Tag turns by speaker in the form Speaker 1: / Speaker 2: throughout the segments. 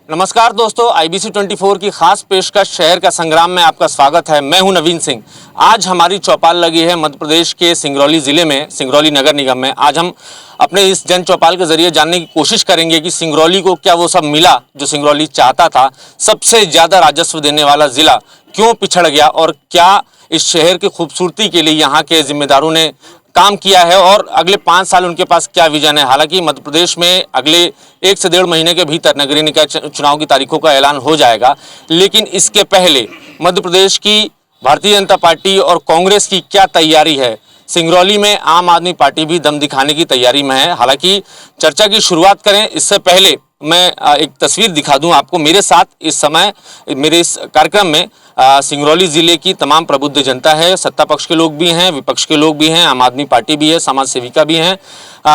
Speaker 1: नमस्कार दोस्तों, IBC 24 की खास पेशकश शहर का संग्राम में आपका स्वागत है। मैं हूं नवीन सिंह। आज हमारी चौपाल लगी है मध्य प्रदेश के सिंगरौली जिले में, सिंगरौली नगर निगम में। आज हम अपने इस जन चौपाल के जरिए जानने की कोशिश करेंगे कि सिंगरौली को क्या वो सब मिला जो सिंगरौली चाहता था। सबसे ज्यादा राजस्व देने वाला जिला क्यों पिछड़ गया और क्या इस शहर की खूबसूरती के लिए यहाँ के जिम्मेदारों ने काम किया है और अगले 5 साल उनके पास क्या विजन है। हालांकि मध्य प्रदेश में अगले 1 से 1.5 महीने के भीतर नगरीय निकाय चुनाव की तारीखों का ऐलान हो जाएगा, लेकिन इसके पहले मध्य प्रदेश की भारतीय जनता पार्टी और कांग्रेस की क्या तैयारी है। सिंगरौली में आम आदमी पार्टी भी दम दिखाने की तैयारी में है। हालांकि चर्चा की शुरुआत करें इससे पहले मैं एक तस्वीर दिखा दूं आपको। मेरे साथ इस समय मेरे इस कार्यक्रम में सिंगरौली जिले की तमाम प्रबुद्ध जनता है। सत्ता पक्ष के लोग भी हैं, विपक्ष के लोग भी हैं, आम आदमी पार्टी भी है, समाज सेविका भी हैं,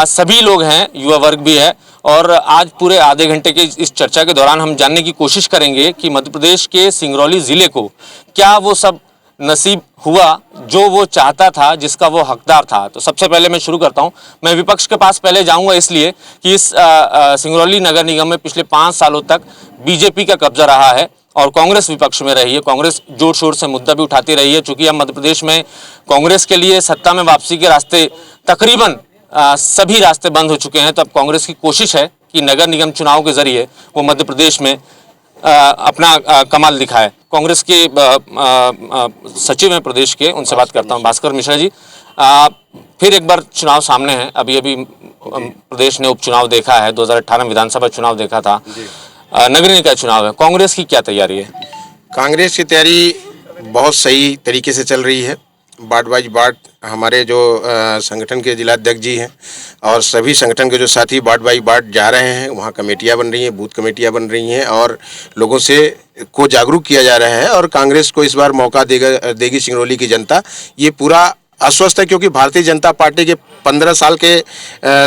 Speaker 1: सभी लोग हैं, युवा वर्ग भी है। और आज पूरे आधे घंटे के इस चर्चा के दौरान हम जानने की कोशिश करेंगे कि मध्य प्रदेश के सिंगरौली जिले को क्या वो सब नसीब हुआ जो वो चाहता था, जिसका वो हकदार था। तो सबसे पहले मैं शुरू करता हूं। मैं विपक्ष के पास पहले जाऊंगा इसलिए कि इस सिंगरौली नगर निगम में पिछले 5 सालों तक बीजेपी का कब्जा रहा है और कांग्रेस विपक्ष में रही है। कांग्रेस जोर शोर से मुद्दा भी उठाती रही है। चूंकि अब मध्य प्रदेश में कांग्रेस के लिए सत्ता में वापसी के रास्ते तकरीबन सभी रास्ते बंद हो चुके हैं, तो अब कांग्रेस की कोशिश है कि नगर निगम चुनाव के जरिए वो मध्य प्रदेश में अपना कमाल दिखाए। कांग्रेस के सचिव हैं प्रदेश के, उनसे बात करता हूं। भास्कर मिश्रा जी, फिर एक बार चुनाव सामने है। अभी प्रदेश ने उपचुनाव देखा है, 2018 विधानसभा चुनाव देखा था, नगरीय निकाय चुनाव है। कांग्रेस की क्या तैयारी है?
Speaker 2: कांग्रेस की तैयारी बहुत सही तरीके से चल रही है। वार्ड वाइज वार्ड हमारे जो संगठन के जिलाध्यक्ष जी हैं और सभी संगठन के जो साथी वार्ड वाइज वार्ड जा रहे हैं, वहाँ कमेटियाँ बन रही हैं, बूथ कमेटियाँ बन रही हैं और लोगों से को जागरूक किया जा रहा है। और कांग्रेस को इस बार मौका देगी सिंगरौली की जनता, ये पूरा आश्वस्त है। क्योंकि भारतीय जनता पार्टी के 15 साल के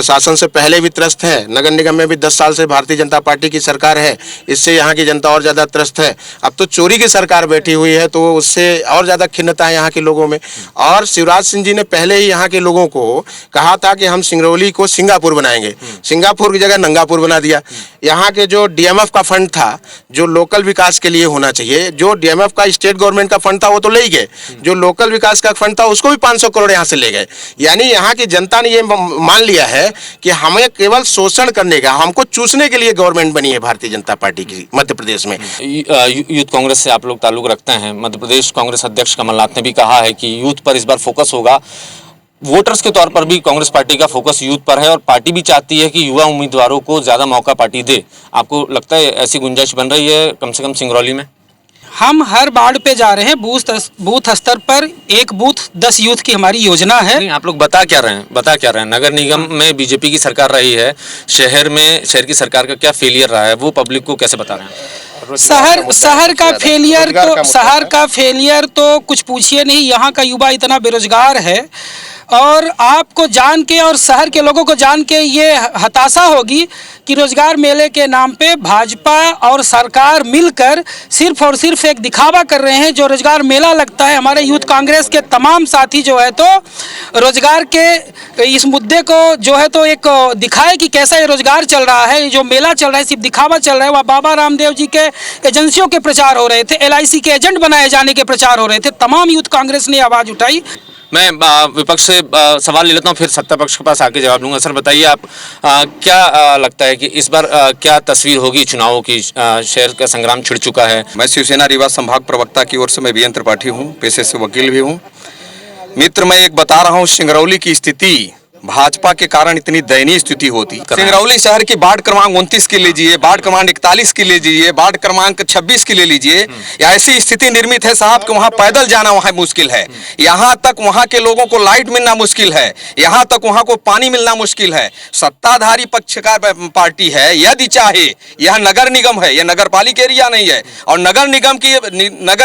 Speaker 2: शासन से पहले भी त्रस्त है। नगर निगम में भी 10 साल से भारतीय जनता पार्टी की सरकार है, इससे यहाँ की जनता और ज़्यादा त्रस्त है। अब तो चोरी की सरकार बैठी हुई है, तो उससे और ज़्यादा खिन्नता है यहाँ के लोगों में। और शिवराज सिंह जी ने पहले ही यहाँ के लोगों को कहा था कि हम सिंगरौली को सिंगापुर बनाएंगे। सिंगापुर की जगह नंगापुर बना दिया। यहाँ के जो DMF का फंड था, जो लोकल विकास के लिए होना चाहिए, जो DMF का स्टेट गवर्नमेंट का फंड था वो तो ले ही गए, जो लोकल विकास का फंड था उसको भी 500 करोड़ यहाँ से ले गए। यानी यहाँ की जनता ने ये मान लिया है कि हमें केवल शोषण करने का, हमको चूसने के लिए गवर्नमेंट बनी है भारतीय जनता पार्टी की मध्य प्रदेश में।
Speaker 1: यूथ कांग्रेस से आप लोग ताल्लुक रखते हैं। मध्य प्रदेश कांग्रेस अध्यक्ष कमलनाथ ने भी कहा है कि यूथ पर इस बार फोकस होगा। वोटर्स के तौर पर भी कांग्रेस पार्टी का फोकस यूथ पर है और पार्टी भी चाहती है कि युवा उम्मीदवारों को ज्यादा मौका पार्टी दे। आपको लगता है ऐसी गुंजाइश बन रही है कम से कम सिंगरौली में?
Speaker 3: हम हर वार्ड पे जा रहे हैं, बूथ स्तर पर एक बूथ 10 यूथ की हमारी योजना है।
Speaker 1: नहीं, आप लोग बता क्या रहे हैं? नगर निगम में बीजेपी की सरकार रही है, शहर की सरकार का क्या फेलियर रहा है, वो पब्लिक को कैसे बता रहे हैं?
Speaker 3: शहर का फेलियर तो कुछ पूछिए नहीं। यहाँ का युवा इतना बेरोजगार है और आपको जान के और शहर के लोगों को जान के ये हताशा होगी कि रोजगार मेले के नाम पे भाजपा और सरकार मिलकर सिर्फ और सिर्फ एक दिखावा कर रहे हैं। जो रोजगार मेला लगता है, हमारे यूथ कांग्रेस के तमाम साथी जो है तो रोजगार के इस मुद्दे को जो है तो एक दिखाए कि कैसा ये रोजगार चल रहा है। जो मेला चल रहा है सिर्फ दिखावा चल रहा है। वहाँ बाबा रामदेव जी के एजेंसियों के प्रचार हो रहे थे, LIC के एजेंट बनाए जाने के प्रचार हो रहे थे। तमाम यूथ कांग्रेस ने आवाज़ उठाई।
Speaker 1: मैं विपक्ष से सवाल ले लेता हूँ, फिर सत्ता पक्ष के पास आके जवाब लूंगा। सर बताइए, आप क्या लगता है कि इस बार क्या तस्वीर होगी चुनावों की? शहर का संग्राम छिड़ चुका है।
Speaker 4: मैं शिवसेना रीवा संभाग प्रवक्ता की ओर से मैं वीरेंद्र त्रिपाठी हूँ, पेशे से वकील भी हूँ। मित्र, मैं एक बता रहा हूँ, सिंगरौली की स्थिति भाजपा के कारण इतनी दयनीय स्थिति होती। सिंगरौली शहर की वार्ड क्रमांक 29 की लीजिए, वार्ड क्रमांक 41 की लीजिए, वार्ड क्रमांक 26 की ले लीजिए। ऐसी स्थिति निर्मित है साहब कि वहाँ पैदल जाना वहाँ मुश्किल है। यहाँ तक वहाँ के लोगों को लाइट मिलना मुश्किल है, यहाँ तक वहाँ को पानी मिलना मुश्किल है। सत्ताधारी पक्ष का पार्टी है, यदि चाहे, यह नगर निगम है, यह नगर पालिका एरिया नहीं है। और नगर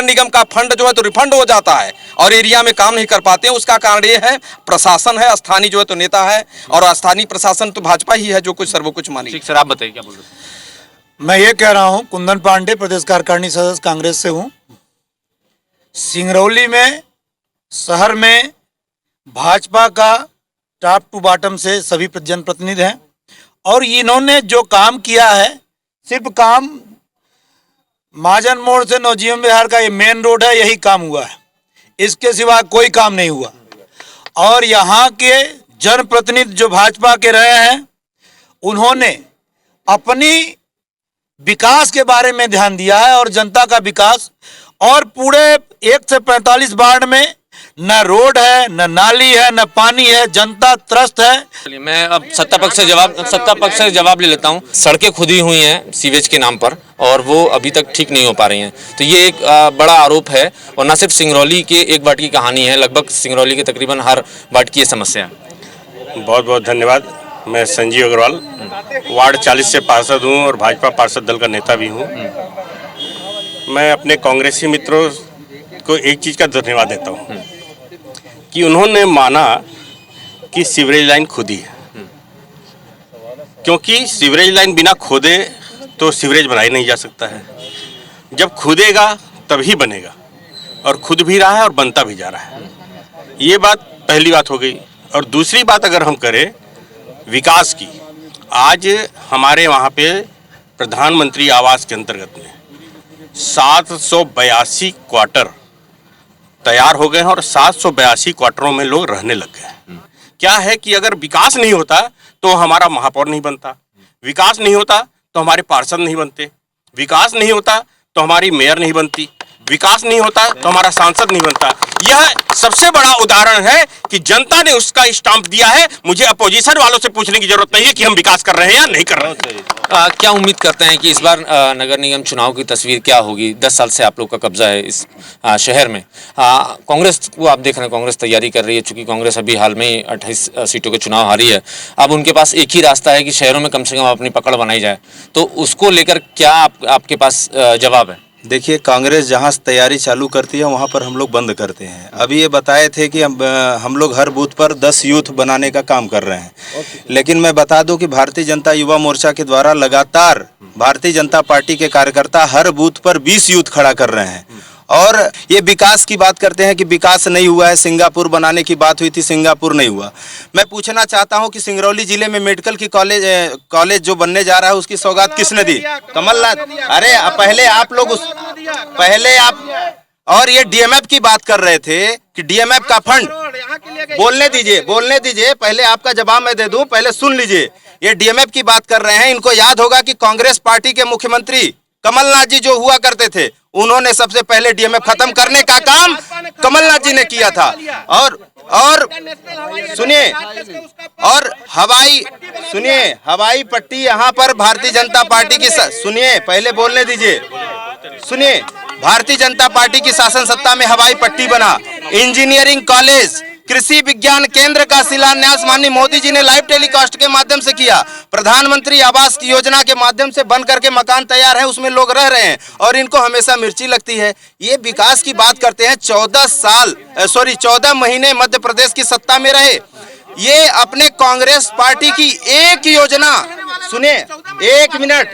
Speaker 4: निगम का फंड जो है तो रिफंड हो जाता है और एरिया में काम नहीं कर पाते हैं। उसका कारण ये है प्रशासन है, स्थानीय जो है तो नेता है और स्थानीय प्रशासन तो भाजपा ही है जो कुछ सर्वकुछ मानी।
Speaker 1: ठीक सर, आप बताइए क्या बोल रहे हैं?
Speaker 5: मैं ये कह रहा हूं, कुंदन पांडे, प्रदेश कार्यकारिणी सदस्य कांग्रेस से हूं। सिंगरौली में शहर में भाजपा का टॉप टू बॉटम से सभी जनप्रतिनिधि हैं और इन्होंने जो काम किया है, सिर्फ काम महाजन मोड़ से नवजीवन विहार का ये मेन रोड है, यही काम हुआ है, इसके सिवा कोई काम नहीं हुआ। और यहाँ के जनप्रतिनिधि जो भाजपा के रहे हैं, उन्होंने अपनी विकास के बारे में ध्यान दिया है और जनता का विकास। और पूरे 1 से 45 वार्ड में न रोड है, न नाली है, न पानी है, जनता त्रस्त है।
Speaker 1: चलिए, मैं अब सत्ता पक्ष से जवाब ले लेता हूँ। सड़कें खुदी हुई हैं सीवेज के नाम पर और वो अभी तक ठीक नहीं हो पा रही हैं, तो ये एक बड़ा आरोप है। और न सिर्फ सिंगरौली के एक वार्ड की कहानी है, लगभग सिंगरौली के तकरीबन हर वार्ड की ये समस्या है।
Speaker 6: बहुत बहुत धन्यवाद। मैं संजीव अग्रवाल, वार्ड 40 से पार्षद हूँ और भाजपा पार्षद दल का नेता भी हूँ। मैं अपने कांग्रेसी मित्रों को एक चीज़ का धन्यवाद देता हूँ कि उन्होंने माना कि सीवरेज लाइन खुदी है, क्योंकि सीवरेज लाइन बिना खोदे तो सीवरेज बनाया नहीं जा सकता है। जब खुदेगा तभी बनेगा, और खुद भी रहा है और बनता भी जा रहा है। ये बात पहली बात हो गई। और दूसरी बात अगर हम करें विकास की, आज हमारे वहाँ पे प्रधानमंत्री आवास के अंतर्गत में 782 क्वार्टर तैयार हो गए हैं और 782 क्वार्टरों में लोग रहने लग गए हैं। क्या है कि अगर विकास नहीं होता तो हमारा महापौर नहीं बनता, विकास नहीं होता तो हमारे पार्षद नहीं बनते, विकास नहीं होता तो हमारी मेयर नहीं बनती, विकास नहीं होता तो हमारा सांसद नहीं बनता। यह सबसे बड़ा उदाहरण है कि जनता ने उसका स्टाम्प दिया है। मुझे अपोजिशन वालों से पूछने की जरूरत नहीं है कि हम विकास कर रहे हैं या नहीं कर रहे हैं।
Speaker 1: क्या उम्मीद करते हैं कि इस बार नगर निगम चुनाव की तस्वीर क्या होगी? 10 साल से आप लोग का कब्जा है इस शहर में। कांग्रेस को आप देख रहे हैं, कांग्रेस तैयारी कर रही है, चूंकि कांग्रेस अभी हाल में 28 सीटों के चुनाव हारी है। अब उनके पास एक ही रास्ता है कि शहरों में कम से कम अपनी पकड़ बनाई जाए, तो उसको लेकर क्या आपके पास जवाब है?
Speaker 7: देखिए, कांग्रेस जहां से तैयारी चालू करती है वहां पर हम लोग बंद करते हैं। अभी ये बताए थे कि हम लोग हर बूथ पर 10 यूथ बनाने का काम कर रहे हैं, लेकिन मैं बता दूं कि भारतीय जनता युवा मोर्चा के द्वारा लगातार भारतीय जनता पार्टी के कार्यकर्ता हर बूथ पर 20 यूथ खड़ा कर रहे हैं। और ये विकास की बात करते हैं कि विकास नहीं हुआ है, सिंगापुर बनाने की बात हुई थी, सिंगापुर नहीं हुआ। मैं पूछना चाहता हूं कि सिंगरौली जिले में मेडिकल की कॉलेज जो बनने जा रहा है उसकी सौगात किसने दी? कमलनाथ। अरे पहले आप और ये डीएमएफ की बात कर रहे थे कि डीएमएफ का फंड, बोलने दीजिए, पहले आपका जवाब मैं दे दूं, पहले सुन लीजिए। ये डीएमएफ की बात कर रहे हैं, इनको याद होगा कि कांग्रेस पार्टी के मुख्यमंत्री कमलनाथ जी जो हुआ करते थे, उन्होंने सबसे पहले डीएमएफ खत्म करने का काम कमलनाथ जी ने किया था। और सुनिए, और हवाई पट्टी यहाँ पर भारतीय जनता पार्टी की, सुनिए, पहले बोलने दीजिए, सुनिए, भारतीय जनता पार्टी की शासन सत्ता में हवाई पट्टी बना, इंजीनियरिंग कॉलेज, कृषि विज्ञान केंद्र का शिलान्यास माननीय मोदी जी ने लाइव टेलीकास्ट के माध्यम से किया। प्रधानमंत्री आवास की योजना के माध्यम से बन करके मकान तैयार है, उसमें लोग रह रहे हैं और इनको हमेशा मिर्ची लगती है। ये विकास की बात करते हैं। 14 महीने मध्य प्रदेश की सत्ता में रहे, ये अपने कांग्रेस पार्टी की एक योजना, सुनिए, 1 मिनट,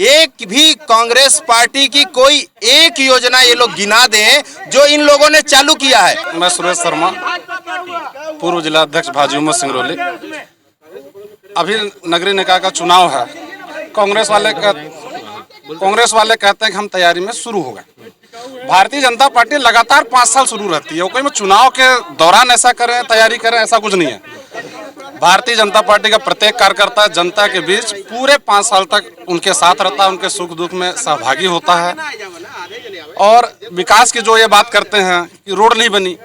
Speaker 7: एक भी कांग्रेस पार्टी की कोई एक योजना ये लोग गिना दें जो इन लोगों ने चालू किया है।
Speaker 8: मैं सुरेश शर्मा, पूर्व जिला अध्यक्ष भाजपा सिंगरौली। अभी नगरीय निकाय का चुनाव है। कांग्रेस वाले कहते हैं कि हम तैयारी में शुरू हो गए। भारतीय जनता पार्टी लगातार 5 साल शुरू रहती है, वो कोई चुनाव के दौरान ऐसा करें, तैयारी करें, ऐसा कुछ नहीं है। भारतीय जनता पार्टी का प्रत्येक कार्यकर्ता जनता के बीच पूरे 5 साल तक उनके साथ रहता है, उनके सुख दुख में सहभागी होता है। और विकास की जो ये बात करते हैं कि रोड नहीं बनी,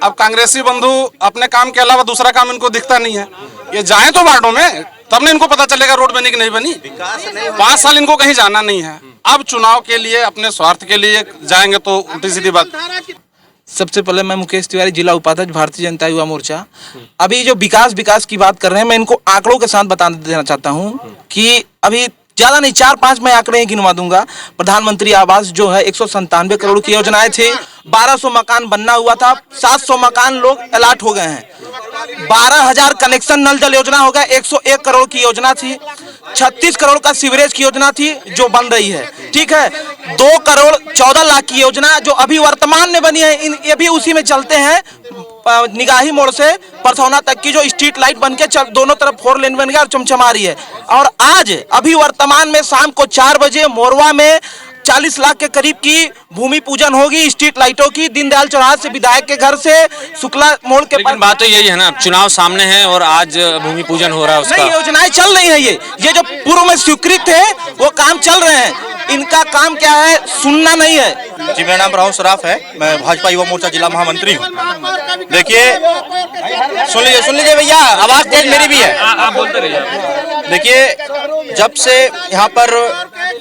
Speaker 8: अब कांग्रेसी बंधु अपने काम के अलावा दूसरा काम इनको दिखता नहीं है। ये जाएं तो वार्डों में, तब न इनको पता चलेगा रोड बनी कि नहीं बनी। 5 साल इनको कहीं जाना नहीं है। अब चुनाव के लिए, अपने स्वार्थ के लिए जाएंगे तो उल्टी सीधी बात।
Speaker 9: सबसे पहले मैं मुकेश तिवारी, जिला उपाध्यक्ष भारतीय जनता युवा मोर्चा। अभी जो विकास की बात कर रहे हैं, मैं इनको आंकड़ों के साथ बता देना चाहता हूं कि अभी ज्यादा नहीं, 4-5 मैं आंकड़े गिनवा दूंगा। प्रधानमंत्री आवास जो है 197 करोड़ की योजनाएं थे, 1200 मकान बनना हुआ था, 700 मकान लोग अलॉट हो गए हैं। 12,000 कनेक्शन नल जल योजना हो गया, 101 करोड़ की योजना थी। 36 करोड़ का सीवरेज की योजना थी जो बन रही है, ठीक है। 2 करोड़ 14 लाख की योजना जो अभी वर्तमान में बनी है, ये भी उसी में चलते हैं। निगाही मोड़ से परसौना तक की जो स्ट्रीट लाइट बन के दोनों तरफ 4 लेन बन गया और चमचमा रही है। और आज अभी वर्तमान में शाम को 4 बजे मोरवा में 40 लाख के करीब की भूमि पूजन होगी, स्ट्रीट लाइटों की, दीनदयाल चौराहे से विधायक के घर से शुक्ला मोड़ के
Speaker 1: लेकिन बात तो यही है ना, चुनाव सामने है और आज भूमि पूजन हो रहा है उसका।
Speaker 9: नहीं, योजनाएं चल रही है। ये जो पूर्व में स्वीकृत थे वो काम चल रहे हैं। इनका काम क्या है, सुनना नहीं है।
Speaker 7: जी, मेरा नाम राहुल सराफ है, मैं भाजपा युवा मोर्चा जिला महामंत्री हूँ। देखिए, सुन लीजिए भैया, आवाज तेज मेरी भी है।
Speaker 1: आप बोलते रहिए।
Speaker 7: देखिए, जब से यहाँ पर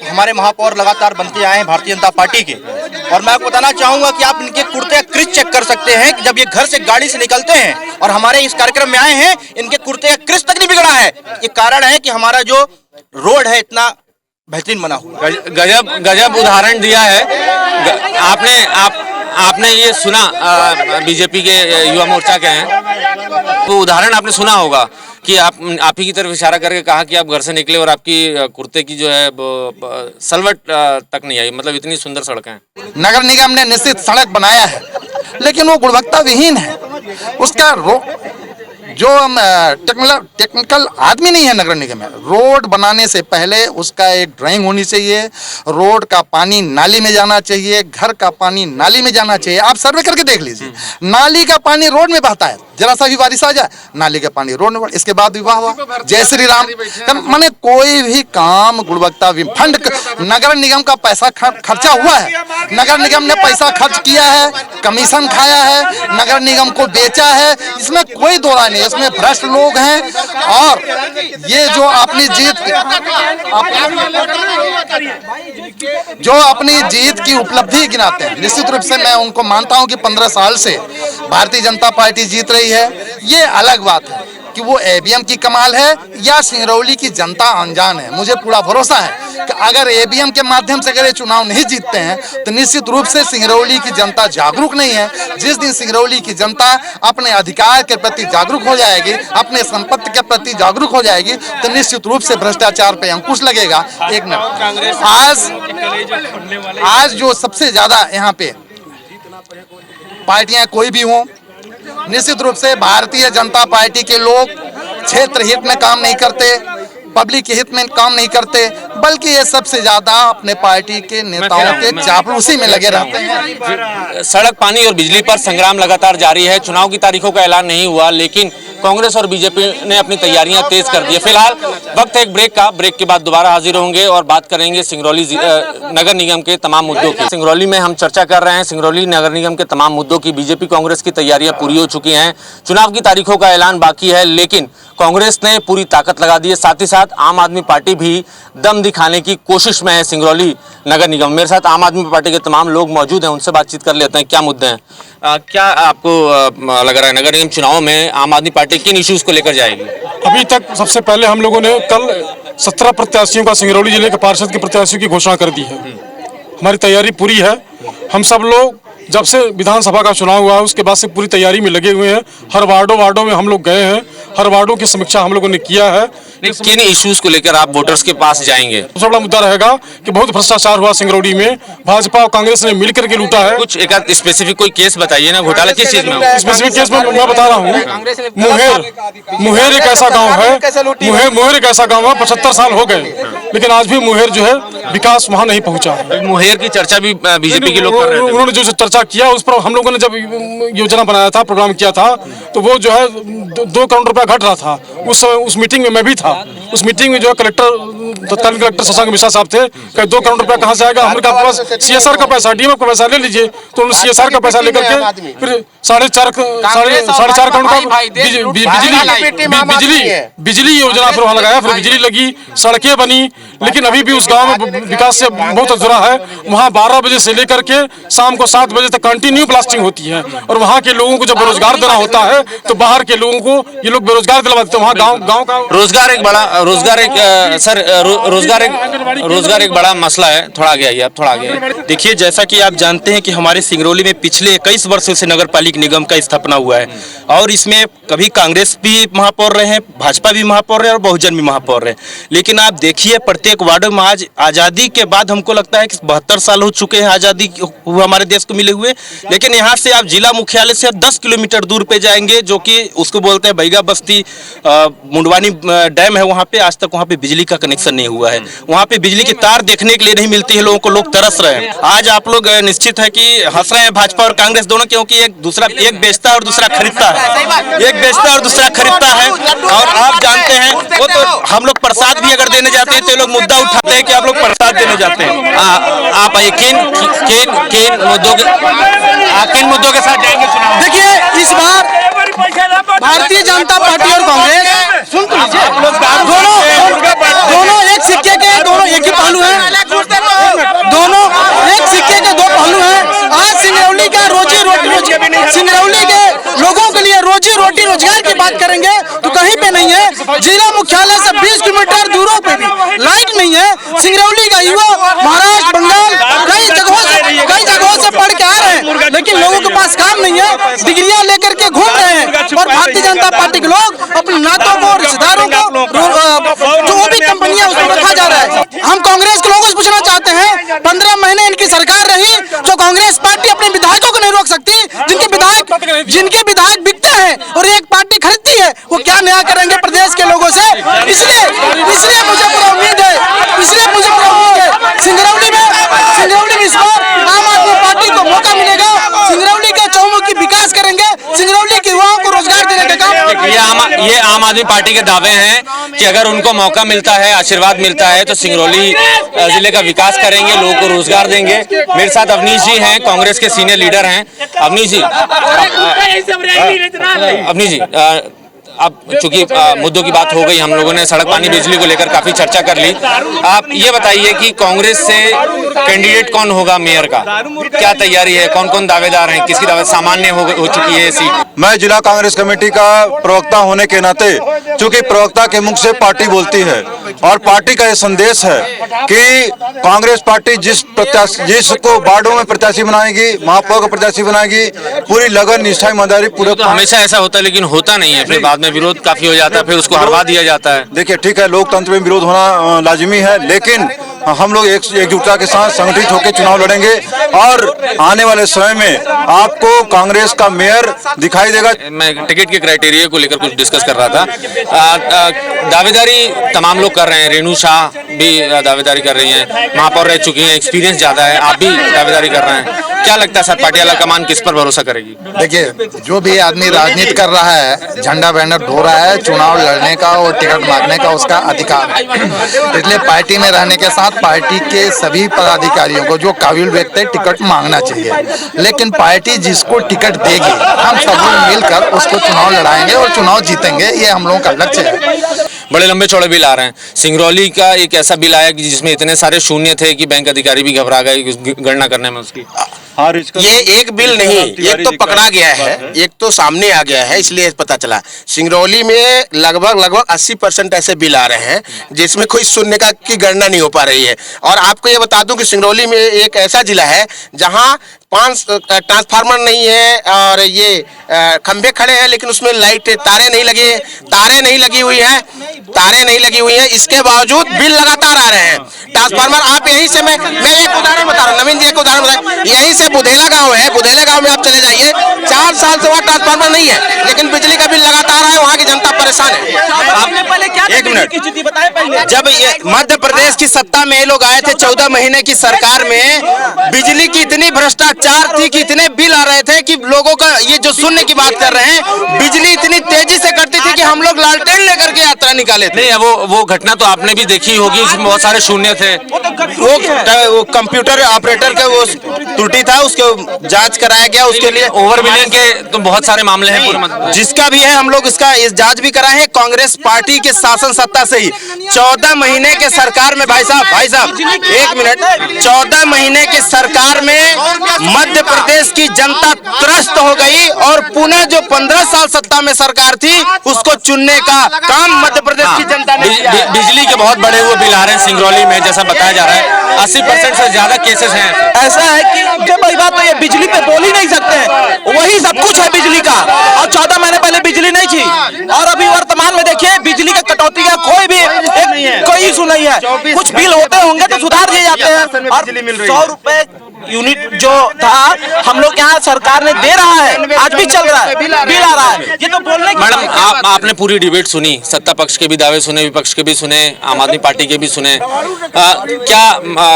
Speaker 7: हमारे महापौर लगातार बनते आए हैं भारतीय जनता पार्टी के, और मैं आपको बताना चाहूंगा कि आप इनके कुर्ते का क्रिश चेक कर सकते हैं कि जब ये घर से गाड़ी से निकलते हैं और हमारे इस कार्यक्रम में आए हैं, इनके कुर्ते का क्रिश तक नहीं बिगड़ा है। ये कारण है कि हमारा जो रोड है इतना बेहतरीन बना हुआ।
Speaker 1: गजब उदाहरण दिया है आपने ये सुना, बीजेपी के युवा मोर्चा के हैं, वो उदाहरण आपने सुना होगा कि आप ही की तरफ इशारा करके कहा कि आप घर से निकले और आपकी कुर्ते की जो है सलवट तक नहीं आई, मतलब इतनी सुंदर सड़कें हैं।
Speaker 10: नगर निगम ने निश्चित सड़क बनाया है, लेकिन वो गुणवत्ता विहीन है। उसका जो टेक्निकल आदमी नहीं है नगर निगम में। रोड बनाने से पहले उसका एक ड्राइंग होनी चाहिए, रोड का पानी नाली में जाना चाहिए, घर का पानी नाली में जाना चाहिए। आप सर्वे करके देख लीजिए, नाली का पानी रोड में बहता है, जरा सा भी बारिश आ जाए नाली का पानी रोड में। इसके बाद विवाह हुआ, जय श्री राम। माने कोई भी काम गुणवत्ता फंड, नगर निगम का पैसा खर्चा हुआ है, नगर निगम ने पैसा खर्च किया है, कमीशन खाया है, नगर निगम को बेचा है, इसमें कोई दो राय नहीं। इसमें भ्रष्ट लोग हैं और ये जो अपनी जीत की उपलब्धि गिनाते हैं। निश्चित रूप से मैं उनको मानता हूं कि 15 साल से भारतीय जनता पार्टी जीत रही है। ये अलग बात है कि वो ईवीएम की कमाल है या सिंगरौली की जनता अनजान है। मुझे पूरा भरोसा है कि अगर ईवीएम के माध्यम से अगर ये चुनाव नहीं जीतते हैं तो निश्चित रूप से सिंगरौली की जनता जागरूक नहीं है। जिस दिन सिंगरौली की जनता अपने अधिकार के प्रति जागरूक हो जाएगी, अपने संपत्ति के प्रति जागरूक हो जाएगी, तो निश्चित रूप से भ्रष्टाचार पे अंकुश लगेगा। एक मिनट, आज जो सबसे ज्यादा यहाँ पे पार्टियां कोई भी हों, निश्चित रूप से भारतीय जनता पार्टी के लोग क्षेत्र हित में काम नहीं करते, पब्लिक के हित में काम नहीं करते, बल्कि ये सबसे ज्यादा अपने पार्टी के नेताओं के चापलूसी में लगे रहते हैं।
Speaker 1: सड़क, पानी और बिजली पर संग्राम लगातार जारी है। चुनाव की तारीखों का ऐलान नहीं हुआ, लेकिन कांग्रेस और बीजेपी ने अपनी तैयारियां तेज कर दी है। फिलहाल वक्त है एक ब्रेक का, ब्रेक के बाद दोबारा हाजिर होंगे और बात करेंगे सिंगरौली नगर निगम के तमाम मुद्दों की। सिंगरौली में हम चर्चा कर रहे हैं सिंगरौली नगर निगम के तमाम मुद्दों की। बीजेपी कांग्रेस की तैयारियां पूरी हो चुकी हैं, चुनाव की तारीखों का ऐलान बाकी है, लेकिन कांग्रेस ने पूरी ताकत लगा दी है। साथ ही साथ आम आदमी पार्टी भी दम दिखाने की कोशिश में है सिंगरौली नगर निगम। मेरे साथ आम आदमी पार्टी के तमाम लोग मौजूद हैं, उनसे बातचीत कर लेते हैं। क्या मुद्दे हैं, क्या आपको लग रहा है नगर निगम चुनाव में आम आदमी पार्टी किन इश्यूज को लेकर जाएगी?
Speaker 11: अभी तक सबसे पहले हम लोगों ने कल 17 प्रत्याशियों का, सिंगरौली जिले के पार्षद के प्रत्याशियों की घोषणा कर दी है। हमारी तैयारी पूरी है। हम सब लोग जब से विधानसभा का चुनाव हुआ है उसके बाद से पूरी तैयारी में लगे हुए हैं। हर वार्डों में हम लोग गए हैं, हर वार्डों की समीक्षा हम लोगों ने किया है।
Speaker 1: किन इश्यूज को लेकर आप वोटर्स के पास जाएंगे?
Speaker 11: सबसे बड़ा मुद्दा रहेगा कि बहुत भ्रष्टाचार हुआ सिंगरौली में, भाजपा और कांग्रेस ने मिलकर के लूटा है।
Speaker 1: कुछ एक स्पेसिफिक कोई केस बताइए ना, घोटाला किस चीज में?
Speaker 11: स्पेसिफिक केस में मैं बता रहा हूँ, मुहेर एक ऐसा गाँव है, मुहेर एक ऐसा गाँव है, 75 साल हो गए, लेकिन आज भी मुहेर जो है विकास वहाँ नहीं पहुँचा है।
Speaker 1: मुहेर की चर्चा भी बीजेपी के लोग कर रहे थे।
Speaker 11: उन्होंने जो चर्चा किया उस पर हम लोगों ने जब योजना बनाया था, प्रोग्राम किया था, तो वो जो है 2 करोड़ रुपया घट रहा था। उस समय उस मीटिंग में मैं भी था। उस मीटिंग में जो है तत्कालीन कलेक्टर शशांक मिश्रा साहब थे, कहे 2 करोड़ रुपया कहाँ से आएगा, हमने कहा पास CSR का पैसा, DMF का पैसा ले लीजिए। तो उन्होंने CSR का पैसा लेकर के फिर 4.5 करोड़ का बिजली योजना फिर वहाँ लगाया, फिर बिजली लगी, सड़कें बनी, लेकिन अभी भी उस गांव में विकास से बहुत अधूरा है। वहाँ 12 बजे से लेकर के शाम को 7 बजे तक कंटिन्यू ब्लास्टिंग होती है, और वहाँ के लोगों को जब रोजगार देना होता है तो बाहर के लोगों को ये लोग बेरोजगार दिलवाते हैं। वहाँ गाँव का
Speaker 1: रोजगार एक बड़ा मसला है। थोड़ा आगे आइए आप, थोड़ा आगे।
Speaker 7: देखिए, जैसा कि आप जानते हैं कि हमारे सिंगरौली में पिछले 21 वर्षों से नगर पालिका निगम का स्थापना हुआ है, और इसमें कभी कांग्रेस भी महापौर रहे हैं, भाजपा भी महापौर रहे और बहुजन भी महापौर रहे। लेकिन आप देखिए प्रत्येक वार्डों में आज आज़ादी के बाद हमको लगता है कि 72 साल हो चुके हैं आज़ादी हुआ हमारे देश को मिले हुए, लेकिन यहाँ से आप जिला मुख्यालय से 10 किलोमीटर दूर पे जाएंगे जो कि उसको बोलते हैं बैगा बस्ती मुंडवानी डैम है, वहाँ पे आज तक वहाँ पे बिजली का कनेक्शन नहीं हुआ है। वहाँ पे बिजली की तार देखने के लिए नहीं मिलती है लोगों को, लोग तरस रहे हैं। आज आप लोग निश्चित है कि हंस रहे हैं भाजपा और कांग्रेस दोनों, क्योंकि एक बेचता है और दूसरा खरीदता है, एक बेचता है और दूसरा खरीदता है। और आप जानते हैं वो तो हम लोग प्रसाद भी अगर देने जाते हैं तो लोग मुद्दा उठाते हैं कि आप लोग प्रसाद देने जाते हैं।
Speaker 1: आप किन मुद्दों के साथ जाएंगे चुनाव?
Speaker 3: देखिए, इस बार भारतीय जनता पार्टी और कांग्रेस दोनों एक सिक्के के दोनों एक ही पहलू हैं, दोनों एक सिक्के के दो पहलू हैं। आज सिंगरौली का सिंगरौली के लोगों के लिए रोजी रोटी रोजगार की बात करेंगे तो कहीं पे नहीं है। जिला मुख्यालय से 20 किलोमीटर दूरों पे भी लाइट नहीं है। सिंगरौली का युवा महाराष्ट्र, बंगाल कई जगहों से पढ़ के आ रहे हैं, लेकिन लोगों के पास काम नहीं है, डिग्रियां लेकर के घूम रहे हैं। और भारतीय जनता पार्टी के लोग अपने नातों को, रिश्तेदारों को, जो भी कंपनियां उसको रखा जा रहा है। हम कांग्रेस के लोगों से पूछना चाहते हैं, 15 महीने इनकी सरकार रही तो कांग्रेस पार्टी अपने विधायकों को नहीं रोक सकती? जिनके विधायक बिकते हैं और एक पार्टी खरीदती है, वो क्या नया करेंगे प्रदेश के लोगों से? इसलिए मुझे पूरा उम्मीद है सिंगरौली में इस बार आम आदमी पार्टी को मौका मिलेगा। सिंगरौली के चौमुखी विकास करेंगे, सिंगरौली के युवाओं को रोजगार देने का काम।
Speaker 1: ये आम आदमी पार्टी के दावे हैं कि अगर उनको मौका मिलता है, आशीर्वाद मिलता है तो सिंगरौली जिले का विकास करेंगे, लोगों को रोजगार देंगे। मेरे साथ अवनीश जी हैं, कांग्रेस के सीनियर लीडर हैं। अवनीश जी, अब चूंकि मुद्दों की बात हो गई, हम लोगों ने सड़क, पानी, बिजली को लेकर काफी चर्चा कर ली। आप ये बताइए कि कांग्रेस से कैंडिडेट कौन होगा मेयर का? क्या तैयारी है? कौन कौन दावेदार हैं? किसकी दावे सामान्य हो चुकी है सीट?
Speaker 12: मैं जिला कांग्रेस कमेटी का प्रवक्ता होने के नाते, चूंकि प्रवक्ता के मुख से पार्टी बोलती है और पार्टी का यह संदेश है कि कांग्रेस पार्टी जिसको वार्डों में प्रत्याशी बनाएगी, महापौर को प्रत्याशी बनाएगी, पूरी लगन, निष्ठा, ईमानदारी पूरे।
Speaker 1: तो हमेशा ऐसा होता है, लेकिन होता नहीं है, फिर बाद में विरोध काफी हो जाता है, फिर उसको हरवा दिया जाता है।
Speaker 12: देखिए, ठीक है, लोकतंत्र में विरोध होना लाजिमी है, लेकिन हम लोग एकजुटता के साथ संगठित होकर चुनाव लड़ेंगे और आने वाले समय में आपको कांग्रेस का मेयर दिखाई देगा।
Speaker 1: मैं टिकट के क्राइटेरिया को लेकर कुछ डिस्कस कर रहा था। दावेदारी तमाम लोग कर रहे हैं, रेणु शाह भी दावेदारी कर रही हैं, महापौर रह चुकी हैं, एक्सपीरियंस ज्यादा है, आप भी दावेदारी कर रहे हैं। क्या लगता है सर, पार्टी आलाकमान किस पर भरोसा करेगी?
Speaker 10: देखिए, जो भी आदमी राजनीति कर रहा है, झंडा बैनर ढो रहा है, चुनाव लड़ने का और टिकट मांगने का उसका अधिकार है। इसलिए पार्टी में रहने के साथ पार्टी के सभी पदाधिकारियों को, जो काबिल व्यक्ति, टिकट मांगना चाहिए। लेकिन पार्टी जिसको टिकट देगी, हम सब लोग मिलकर उसको चुनाव लड़ाएंगे और चुनाव जीतेंगे, ये हम लोगों का लक्ष्य है।
Speaker 1: बड़े लंबे चौड़े बिल आ रहे हैं। सिंगरौली का एक ऐसा बिल आया कि जिसमें इतने सारे शून्य थे कि बैंक अधिकारी भी घबरा गए गणना करने में उसकी।
Speaker 2: ये एक बिल नहीं, एक तो पकड़ा गया है, एक तो सामने आ गया है, इसलिए पता चला। सिंगरौली में लगभग 80% ऐसे बिल आ रहे हैं जिसमें कोई शून्य की गणना नहीं हो पा रही है। और आपको ये बता दूं कि सिंगरौली में एक ऐसा जिला है जहां 5 ट्रांसफार्मर नहीं है और ये खंभे खड़े हैं, लेकिन उसमें लाइट तारे नहीं लगी हुई हैं। इसके बावजूद बिल लगातार आ रहे हैं। ट्रांसफार्मर, आप यहीं से मैं एक उदाहरण बता रहा हूँ, नवीन जी एक उदाहरण बताएं। यहीं से बुधेला गांव है, बुधेला गांव में आप चले जाइए, 4 साल से वहाँ ट्रांसफार्मर नहीं है, लेकिन बिजली का बिल लगातार है, वहाँ की जनता परेशान है।
Speaker 7: एक मिनट, जब ये मध्य प्रदेश की सत्ता में ये लोग आए थे 14 महीने की सरकार में, बिजली की इतनी भ्रष्टाचार थी कि इतने बिल आ रहे थे कि लोगों का, ये जो शून्य की बात कर रहे हैं, बिजली इतनी तेजी से करती थी कि हम लोग लालटेन लेकर के यात्रा निकाले थे।
Speaker 1: नहीं, वो घटना तो आपने भी देखी होगी, उसमें बहुत सारे शून्य थे।
Speaker 7: वो कंप्यूटर ऑपरेटर का वो त्रुटि था, उसको जांच कराया गया, उसके लिए
Speaker 1: ओवर बिलिंग के तो बहुत सारे मामले हैं पूरे
Speaker 7: जिसका भी है, हम लोग इसका जांच भी कराए हैं। कांग्रेस पार्टी के शासन सत्ता से ही 14 महीने के सरकार में, भाई साहब एक मिनट, 14 महीने के सरकार में मध्य प्रदेश की जनता त्रस्त हो गई और पुनः जो 15 साल सत्ता में सरकार थी उसको चुनने का काम मध्य प्रदेश की जनता ने किया।
Speaker 1: बिजली के बहुत बड़े हुए बिल आ रहे हैं सिंगरौली में, जैसा बताया जा रहा है 80% से ज्यादा केसेस हैं।
Speaker 9: ऐसा है कि जो बड़ी बात तो ये बिजली पे बोल ही नहीं सकते हैं, वही सब कुछ है बिजली का। और 14 महीने पहले बिजली नहीं थी और अभी वर्तमान में देखिए बिजली का कटौती का कोई भी कोई इशू नहीं है। कुछ बिल होते होंगे तो सुधार दिए जाते हैं। और 100 रुपए यूनिट जो था हम लोग यहाँ सरकार ने दे रहा है, आज भी चल रहा है, बिल आ रहा है। ये तो बोलने की
Speaker 1: मैडम आपने पूरी डिबेट सुनी, सत्ता पक्ष के भी दावे सुने, विपक्ष के भी सुने, आम आदमी पार्टी के भी सुने। क्या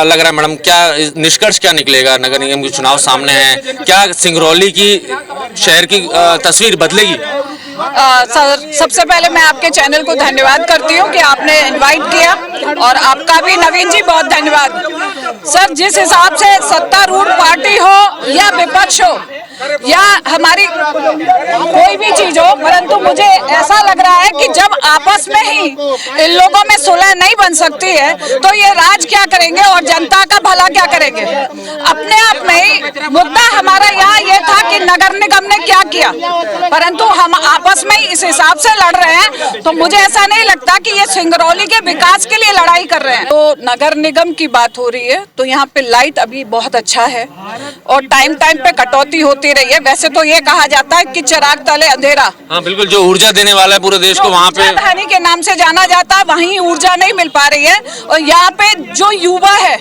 Speaker 1: लग रहा है मैडम, क्या निष्कर्ष क्या निकलेगा? नगर निगम के चुनाव सामने है, क्या सिंगरौली की शहर की तस्वीर बदलेगी?
Speaker 13: सर, सबसे पहले मैं आपके चैनल को धन्यवाद करती हूं कि आपने इनवाइट किया, और आपका भी नवीन जी बहुत धन्यवाद। सर, जिस हिसाब से सत्तारूढ़ पार्टी हो या विपक्ष हो या हमारी कोई भी चीज हो, परंतु मुझे ऐसा लग रहा है कि जब आपस में ही इन लोगों में सुलह नहीं बन सकती है तो ये राज क्या करेंगे और जनता का भला क्या करेंगे? अपने आप में ही मुद्दा हमारा यहाँ ये था कि नगर निगम ने क्या किया, परंतु हम आपस में इस हिसाब से लड़ रहे हैं, तो मुझे ऐसा नहीं लगता कि ये सिंगरौली के विकास के लिए लड़ाई कर रहे हैं। तो नगर निगम की बात हो रही है तो यहाँ पे लाइट अभी बहुत अच्छा है और टाइम पे कटौती होती रही है। वैसे तो ये कहा जाता है कि चिराग तले अंधेरा।
Speaker 1: हाँ बिल्कुल, जो ऊर्जा देने वाला है पूरे देश को, वहाँ पे
Speaker 13: राजधानी के नाम से जाना जाता है, वहीं ऊर्जा नहीं मिल पा रही है। और यहाँ पे जो युवा है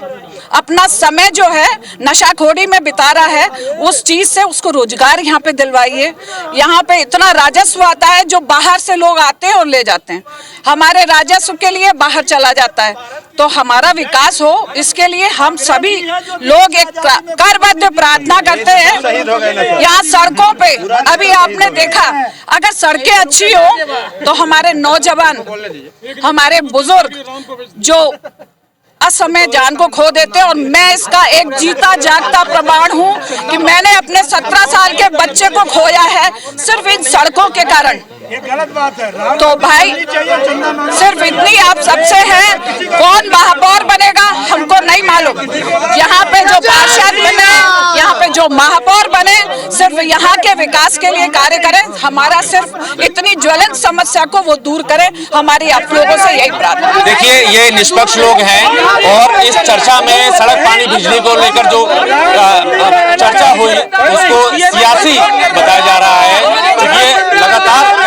Speaker 13: अपना समय जो है नशाखोरी में बिता रहा है, उस चीज से उसको रोजगार यहाँ पे दिलवाइए। यहाँ पे इतना राजस्व आता है जो बाहर से लोग आते हैं और ले जाते हैं, हमारे राजस्व के लिए बाहर चला जाता है। तो हमारा विकास हो, इसके लिए हम सभी लोग एक करबद्ध प्रार्थना करते हैं। यहाँ सड़कों पे अभी आपने देखा, अगर सड़कें अच्छी हो तो हमारे नौजवान, हमारे बुजुर्ग जो असमय जान को खो देते हैं, और मैं इसका एक जीता जागता प्रमाण हूँ कि मैंने अपने 17 साल के बच्चे को खोया है सिर्फ इन सड़कों के कारण। तो भाई सिर्फ इतनी आप सबसे है, कौन महापौर बनेगा हमको नहीं मालूम, यहाँ पे जो पार्षद बने, यहाँ पे जो महापौर बने, सिर्फ यहाँ के विकास के लिए कार्य करें। हमारा सिर्फ इतनी ज्वलंत समस्या को वो दूर करें, हमारी आप लोगों से यही प्रार्थना।
Speaker 1: देखिए, ये निष्पक्ष लोग हैं और इस चर्चा में सड़क, पानी, बिजली को लेकर जो चर्चा हुई उसको सियासी बताया जा रहा है। ये लगातार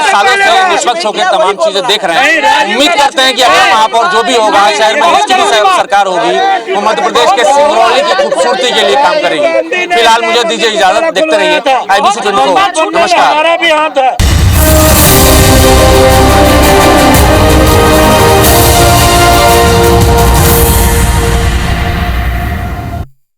Speaker 1: सालों से निष्पक्ष होकर तमाम चीजें देख रहे हैं। उम्मीद करते हैं कि अगला महापौर जो भी होगा शहर में, जिसकी भी सरकार होगी, वो मध्य प्रदेश के सिंगरौली की खूबसूरती के लिए काम करेगी। फिलहाल मुझे दीजिए इजाजत, देखते रहिए IBC 24। नमस्कार।